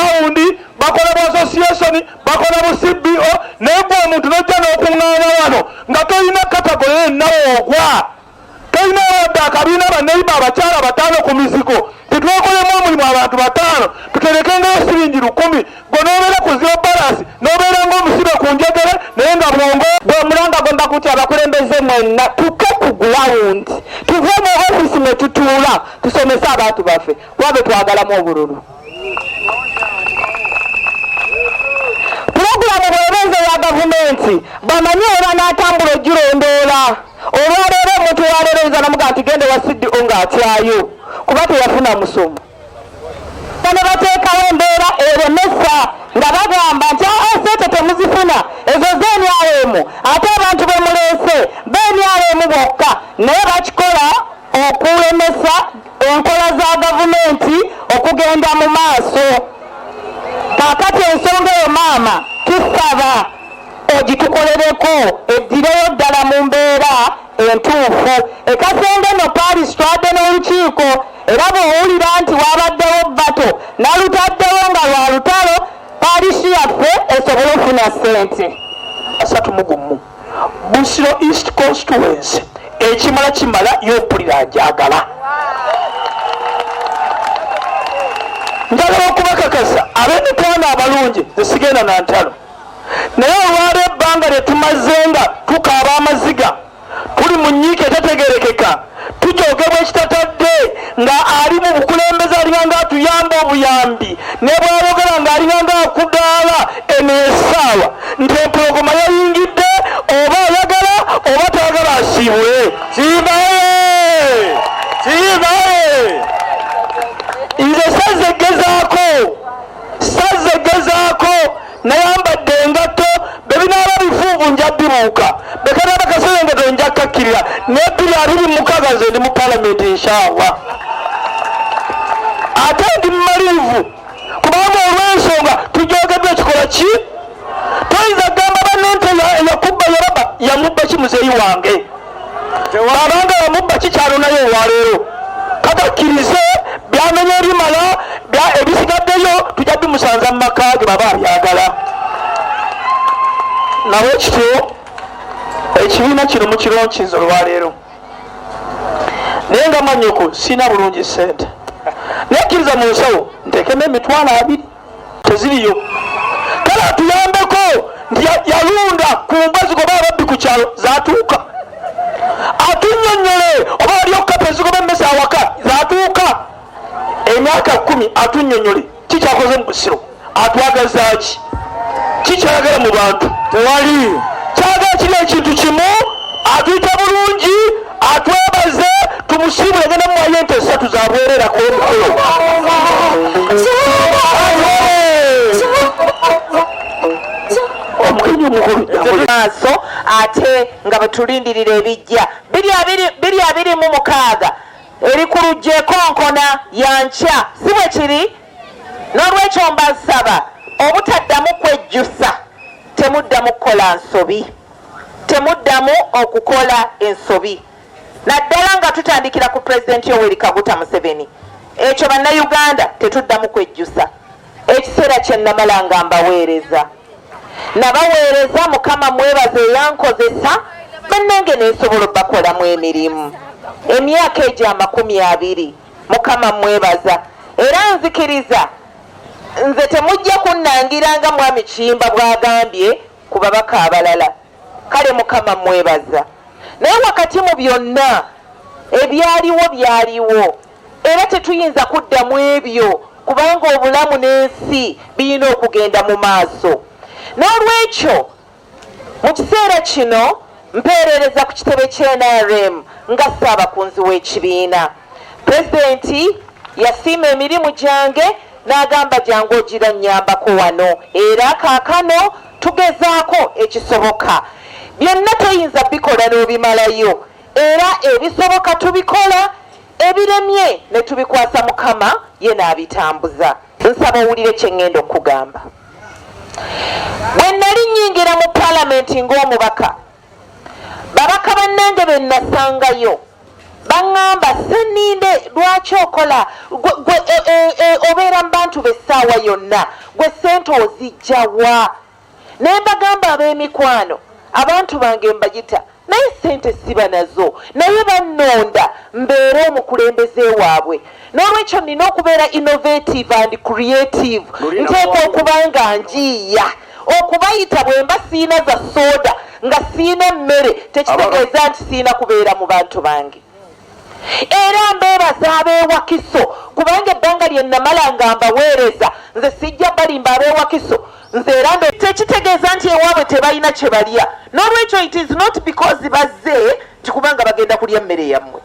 rawundi bakola bu association bakola bu CBO naye gwe omuntu nojja n'okuŋŋaana wano nga tolina katagole yennawo ogwa tolina wadde akabiina baneiba abakyala 5 ku mizigo tetwekolemu omulimu abantu 5 tuterekengayo siringi 10 gwe n'obeera ku zero balance n'obeera ng'omusibe ku njegere naye nga bwongo gwe omulanga gomba kutya abakulembeze mwenna tuke ku gulawundi tuve mu ofisi ne tutuula tusomese abantu baffe kuba twagalamu obululu. Pulogulamu bw'ebeeza ya gavumenti bamanyi oba n'atambula ogirondoola olwaleero omuntu waleereza namuga nti gende wa CDO ng'atyayo kuba teyafuna musomo. Bano bateekawo embeera eremesa nga bagamba nti sente temuzifuna ezo z'enyalemu ate abantu bemuleese b'enyalemu bokka naye bakikola okulemesa enkola za gavumenti okugenda mu maaso. Kaakati ensonga eyo maama tusaba ogitukolereko eddireyo ddala mu mbeera entuufu. Ekasenge no Paris twadde n'olukiiko era bw'owulira nti wabaddewo bbato nalutaddewo nga lwa lutalo Paris yaffe esobole okufuna ssente. 31 Busiro East Constituency ekimala kimala y'ompulira ajagala. Njagala okubakakasa ab'emitwano abalungi zisigenda na ntalo naye olwala ebbanga lye tumazenga tukaaba amaziga tuli mu nnyiike etetegerekeka tujogebwa ekitatadde nga ali mu bukulembeze alinganga atuyamba obuyambi ne bwayogera ng'alinganga akudaala eneesaawa nti empologoma yayingidde oba ayagala oba tayagala asiibule. Siibaye nze sazegezaako nayambadde engatto bebinaaba bifuuvu nja bibuuka bekanaba kaserengeto nja kakkirira naye 2026 nze ndi mu palamenti inshallah. Ate ndi mumaliivu kubanga olw'ensonga tujogeddwa ekikola ki toyinza kugamba banno nti yakubba yaraba yamubba ki muzeeyi wange abanga yamubba kikyalo naye olwaleero katakkirize byamenya ebimala ebisigaddeyo tujja bimusanza mu maka ge baba abyagala. Nawe kityo ekibiina kino mukironkiza olwaleero naye nga manyoko sina bulungi ssente naye kkiriza mu nsawo nteekemu emitwalo 2 teziriyo kale atuyambeko nti yalunda ku mbazi goba ababbi ku kyalo zatuuka atunnyonnyole oba wali okukapa ezigoba emmese awaka zatuuka emyaka 10 atunnyonnyole kikyakoze mu Busiro atwagazaaki kikyayagala mu bantu tewali kyagala kiri ekintu kimu atuyita bulungi atwebaze tumusiibule genda muwayo ente 3 zabwererako emukolo. Omugenyi omukulu maaso ate nga batulindirira ebijja 2026 eri ku lujja ekonkona yankya si bwe kiri. N'olwekyo mbasaba obutaddamu kwejjusa temuddamu kukola nsobi temuddamu okukola ensobi naddala nga tutandikira ku Pulezidenti Yoweri Kaguta Museveni. Ekyo bannayuganda tetuddamu kwejjusa. Ekiseera kye namala nga mbaweereza nabaweereza Mukama mwebaze eyankozesa bannange neesobola obbakolamu emirimu emyaka egyo 20 Mukama mwebaza era nzikiriza nze temujja kunnangiranga mwami Kiyimba bw'agambye ku babaka abalala. Kale Mukama mwebaza naye wakati mu byonna ebyaliwo byaliwo era tetuyinza kuddamu ebyo kubanga obulamu n'ensi birina okugenda mu maaso. N'olwekyo mu kiseera kino mpeerereza ku kitebe ky'NRM nga ssaabakunzi w'ekibiina. Pulezidenti yasiima emirimu gyange n'agamba jangu ogira nnyambako wano era kaakano tugezaako ekisoboka. Byonna toyinza bikola n'obimalayo era ebisoboka tubikola ebiremye ne tubikwasa Mukama ye n'abitambuza. Nsaba owulire kye ŋŋenda okugamba. Bwe nali nnyingira mu palamenti ng'omubaka babaka bannange be nasangayo baŋŋamba Sseninde lwaki okola obeera mu bantu b'essaawa yonna gwe ssente ozijjawa? Naye mbagamba ab'emikwano, abantu bange mbagita naye ssente siba nazo, naye bannonda mbeere omukulembeze waabwe. N'olwekyo nina okubeera innovative and creative, nteeka okuba nga njiiya okubayita bwe mba siina za soda nga siina mmere tekitegeeza nti siina kubeera mu bantu bange. Era mbeebaza ab'ewakiso kubanga ebbanga lye namala nga mbaweereza nze sijja balimba ab'ewakiso nze era tekitegeeza nti ewaabwe tebalina kye balya. N'olwekyo it is not because bazze nti kubanga bagenda kulya mmere yammwe.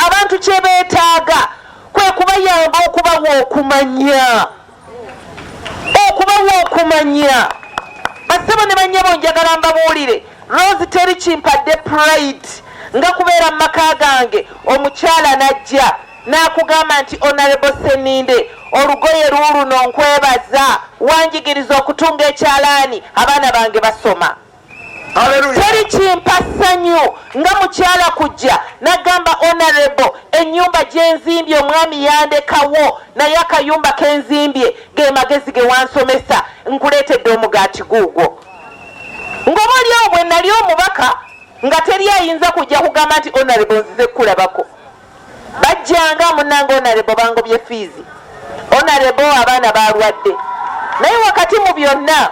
Abantu kye beetaaga kwe kubayamba okubawa okumanya. Basebo ne bannyabo njagala mbabuulire, Rose teri kimpadde pride nga kubeera mu maka gange omukyala najja n'akugamba nti Honorable Sseninde olugoye luno nkwebaza wanjigiriza okutunga ekyalaani abaana bange basoma. Teri kimpa ssanyu nga mukyala kujja n'agamba Honorable ennyumba gye nzimbye omwami yandekawo naye akayumba ke nzimbye ge magezi ge wansomesa nkuleetedde omugaati guugwo. Ng'oba oliawo bwe nali omubaka nga teri ayinza kujja kugamba nti Honorable nzize kulabako. Bajjanga munnange Honorable bangobye fiizi, Honorable abaana balwadde. Naye wakati mu byonna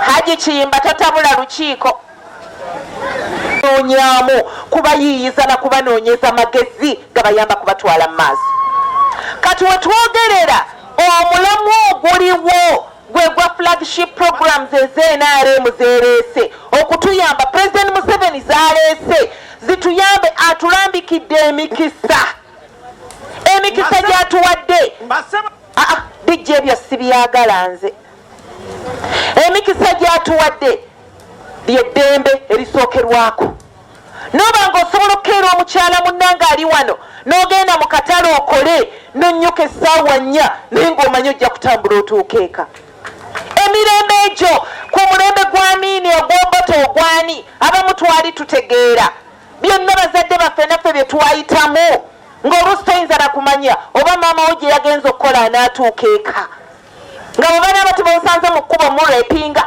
Haji Kiyimba tatabula lukiiko noonyaamu kubayiiyiza na kubanoonyeza magezi gabayamba kubatwala mu maaso. Kati we twogerera omulamu oguliwo gwe gwa flagship programs ez'NRM zereese okutuyamba, President Museveni zaleese zituyambe, atulambikidde emikisa gy'atuwadde. Bijja ebyo si byagala nze. Emikisa gy'atuwadde ly'eddembe erisookerwako. N'oba ng'osobola okukeera omukyala munnange ali wano n'ogenda mu katale okole n'onnyuka essaawa 4 naye ng'omanyi ojja kutambula otuuka eka. Emirembe egyo ku mulembe gw'Amiini ogw'Obote ogwani abamu twali tutegeera byonna bazadde baffe naffe bye twayitamu ng'oluusi toyinza na kumanya oba maama wo gye yagenza okukola anaatuuka eka nga bwe banaaba tebamusanze mu kkubo mulepinga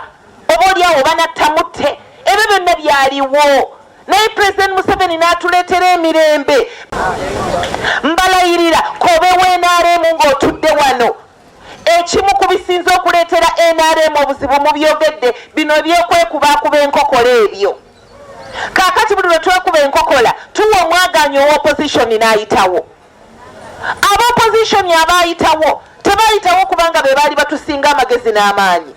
oba oliawo banattamutte. Ebyo byonna byaliwo naye President Museveni n'atuleetera emirembe. Mbalayirira kobe w'NRM ng'otudde wano, ekimu ku bisinza okuleetera NRM obuzibu mu byogedde bino ebyokwekubakuba enkokola ebyo. Kaakati buli lwe twekuba enkokola tuwa omwaganyi ow'opposition n'ayitawo. Ab'opposition abaayitawo tebaayitawo kubanga be baali batusinga amagezi n'amaanyi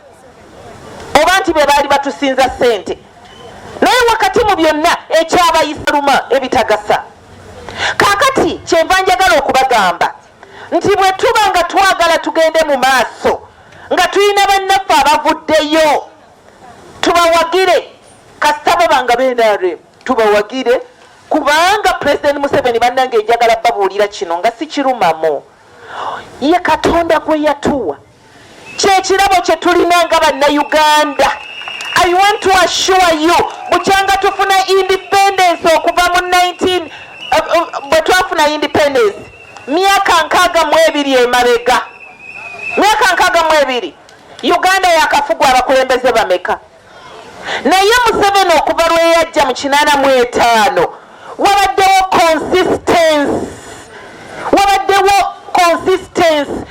oba nti be baali batusinza ssente. Naye wakati mu byonna ekyabayisa luma ebitagasa. Kaakati kyenva njagala okubagamba nti bwe tuba nga twagala tugende mu maaso nga tulina bannaffe abavuddeyo tubawagire, kasitabo banga b'NRM tubawagire kubanga President Museveni bannange njagala babuulira kino nga si kirumamu. Ye Katonda gwe yatuwa kyekirabo kye tulina nga bannayuganda. I want to assure you bukyanga tufuna independence okuva mu 19 bwe twafuna independence myaka 62 emabega, myaka 62 Uganda yakafugwa abakulembeze bameka. Naye Museveni okuva lwe yajja mu 85 wabaddewo consistency,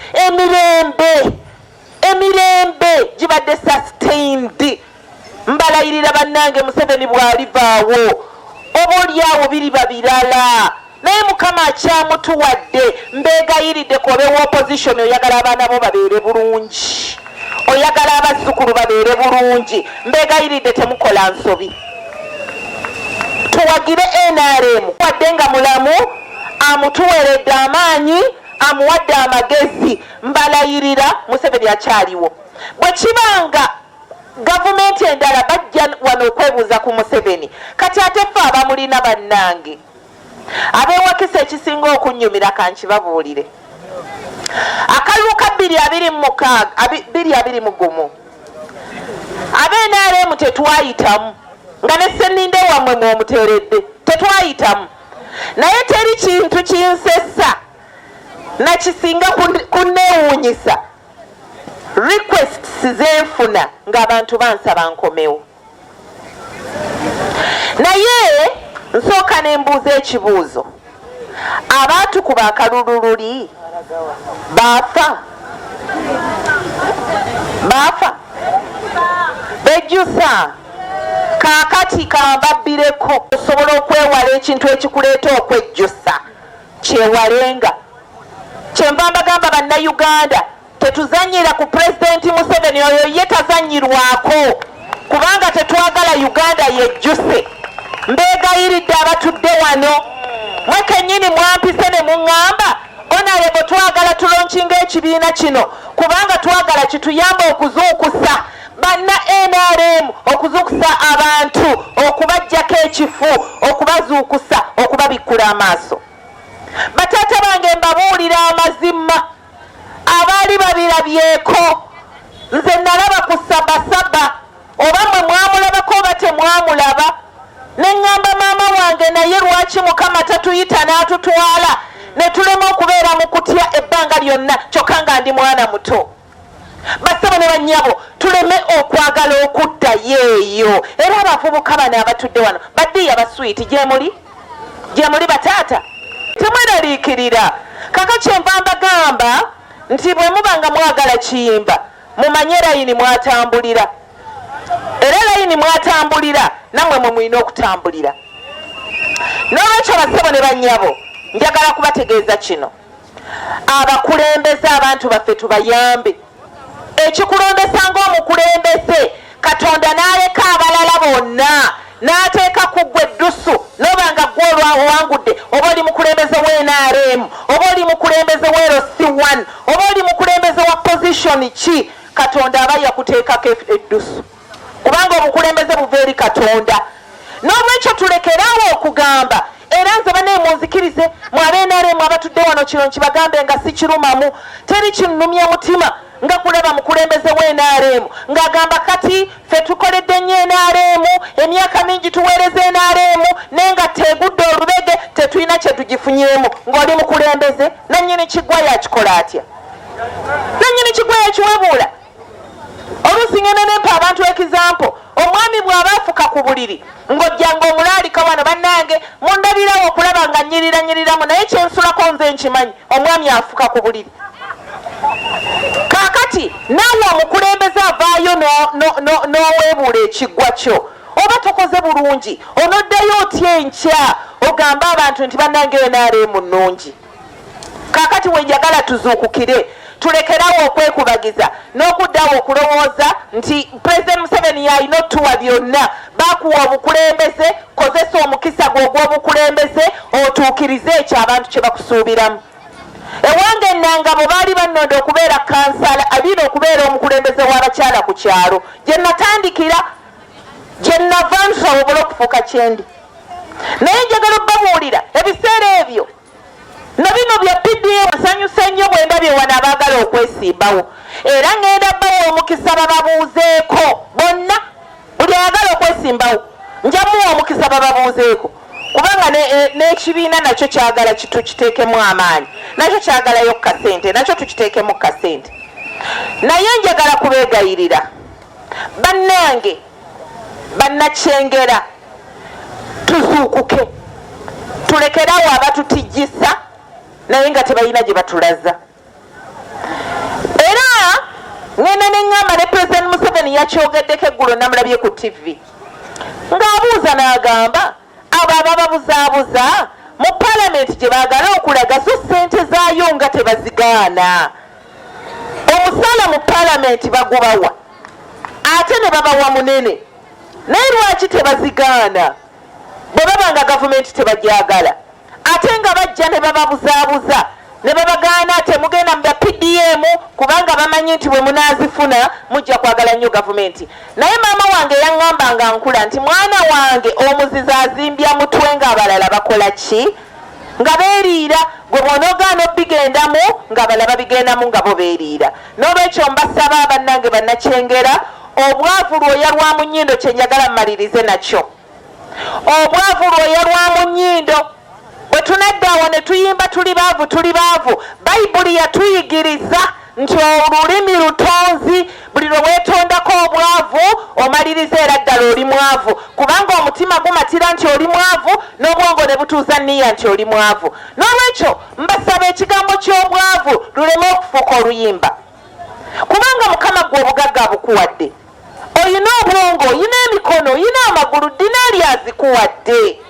emirembe gibadde sustained. Mbalayirira bannange Museveni bw'alivaawo oba oliawo biriba birala. Naye Mukama akyamutuwadde. Mbeegayiridde ku obeewa opposition oyagala abaana bo babeere bulungi, oyagala abazzukulu babeere bulungi. Mbeegayiridde temukola nsobi. Tuwagire NRM wadde nga mulamu, amutuweredde amaanyi, amuwadde amagezi. Mbalayirira Museveni akyaliwo. Bwe kibanga gavumenti endala bajja wano okwebuuza ku Museveni, kati ate ffe abamulina bannange ab'ewakisa ekisinga okunnyumira kankibabuulire. Akalulu ka 2021 ab'NRM tetwayitamu nga ne Sseninde wammwe mw'omuteeredde twayitamu naye teri kintu kinsesa nakisinga kunneewuunyisa requests zenfuna ng'abantu bansaba nkomewo. Naye nsooka ne mbuuza ekibuuzo, abaatukuba akalulululi baafa bejjusa? Kaakati kambabbireko osobola okwewala ekintu ekikuleeta okwejjusa kyewalenga. Kyenva mbagamba bannayuganda, tetuzanyira ku pulezidenti Museveni, oyo ye tazanyirwako kubanga tetwagala Uganda yejjuse. Mbeegayiridde abatudde wano, mwe kennyini mwampise ne muŋŋamba Honorable twagala tulonkinga ekibiina kino kubanga twagala kituyamba okuzuukusa banna NRM, okuzuukusa abantu, okubajjako ekifu, okubazuukusa, okubabikkula amaaso. Bataata bange mbabuulira amazima, abaali babirabyeko. Nze nalaba ku Sabasaba, oba mwe mwamulabako oba temwamulaba. Ne ŋŋamba maama wange naye lwaki Mukama tatuyita n'atutwala ne tulema okubeera mu kutya ebbanga lyonna kyokka nga ndi mwana muto. Basabo ne bannyabo tuleme okwagala okuddayo eyo. Era abavubuka bano abatudde wano baddiya baswiti gye muli bataata temweraliikirira. Kaka kyenva mbagamba nti bwe muba nga mwagala kiyimba mumanye layini mwatambulira, era layini mwatambulira nammwe mwe mulina okutambulira. N'olwekyo basabo ne bannyabo njagala kubategeeza kino, abakulembeze abantu baffe tubayambe. Ekikulondesa ng'omukulembeze Katonda n'aleka abalala bonna n'ateeka ku ggwe eddusu n'oba nga ggwe olwawangudde, oba oli mukulembeze w'NRM, oba oli mukulembeze w'LC1, oba oli mukulembeze wa position ki, Katonda aba yakuteekako eddusu kubanga obukulembeze buva eri Katonda. N'olwekyo tulekeraawo okugamba, era nze baneemunzikirize mwabe NRM abatudde wano kino nkibagambe nga si kirumamu, teri kinnumya mutima nga kulaba mukulembeze w'NRM ng'agamba kati ffe tukoledde nnyo NRM, emyaka mingi tuweereza NRM naye nga tegudde olubege tetulina kye tugifunyeemu. Ng'oli mukulembeze nannyini kiggwa yakikola atya? Nannyini kiggwa yakiwebuula. Oluusi ngenda nempa abantu ekizampo, omwami bw'aba afuka ku buliri ng'ojjanga omulaalika wano bannange mundabirawo okulaba nga nnyiriramu, naye kyensulako nze nkimanyi, omwami afuka ku buliri. Kaakati naawe omukulembeze avaayo n'oweebuula ekiggwa kyo, oba tokoze bulungi, onoddayo otya enkya ogamba abantu nti bannange NRM nnungi. Kaakati wenjagala tuzuukukire, tulekerawo okwekubagiza n'okuddawo okulowooza nti Pulezidenti Museveni yalina otuwa byonna. Baakuwa obukulembeze, kozesa omukisa gwe ogw'obukulembeze otuukirize ekyo abantu kye bakusuubiramu. Ewange Nangabo baali bannonda okubeera kansala, alina okubeera omukulembeze w'abakyala ku kyalo. Gye natandikira, gye nava nsobole okufuuka kyendi. Naye njagala obbabuulira ebiseera ebyo na bino bya PDM nsanyuse nnyo bwe ndabye wano abaagala okwesimbawo. Era ngenda bbawo omukisa bababuuzeeko bonna, buli ayagala okwesimbawo njamuwa omukisa bababuuzeeko kubanga n'ekibiina nakyo kyagala tukiteekemu amaanyi, nakyo kyagalayo kasente, nakyo tukiteekemu kasente. Naye njagala kubeegayirira bannange, bannakyengera, tuzuukuke, tulekerawo abatutijjisa naye nga tebalina gye batulaza. Era ngenda ne ŋŋamba ne Pulezidenti Museveni yakyogeddeko eggulo, namulabye ku TV ng'abuuza n'agamba abo abababuzaabuza mu Paalamenti gye baagala okulaga so ssente zaayo nga tebazigaana. Omusaala mu Paalamenti bagubawa ate ne babawa munene, naye lwaki tebazigaana? Bwe baba nga gavumenti tebajagala ate nga bajja ne bababuzaabuza ne babagaana temugenda mu bya PDM kubanga bamanyi nti bwe munaazifuna mujja kwagala nnyo gavumenti. Naye maama wange yaŋŋambanga nkula nti mwana wange omuzizi azimbya mutwe ng'abalala bakola ki? Nga beeriira. Gwe bw'onoogaana obigendamu ng'abalala babigendamu nga bo beeriira. N'olwekyo mbasaba bannange bannakyengera, obwavu lwoya lwa mu nnyindo kye njagala mmalirize nakyo. obwavu lwoya lwa mu nnyindo. bwe tunadda awo ne tuyimba tuli baavu, bayibuli yatuyigiriza nti olulimi lutonzi, buli lwe weetondako obwavu omaliriza era ddala oli mwavu, kubanga omutima gumatira nti oli mwavu n'obwongo ne butuuza nniya nti oli mwavu. N'olwekyo mbasaba ekigambo ky'obwavu luleme okufuuka oluyimba, kubanga Mukama gwe obugagga abukuwadde. Oyina obwongo, oyina emikono, oyina amagulu, dinaali azikuwadde.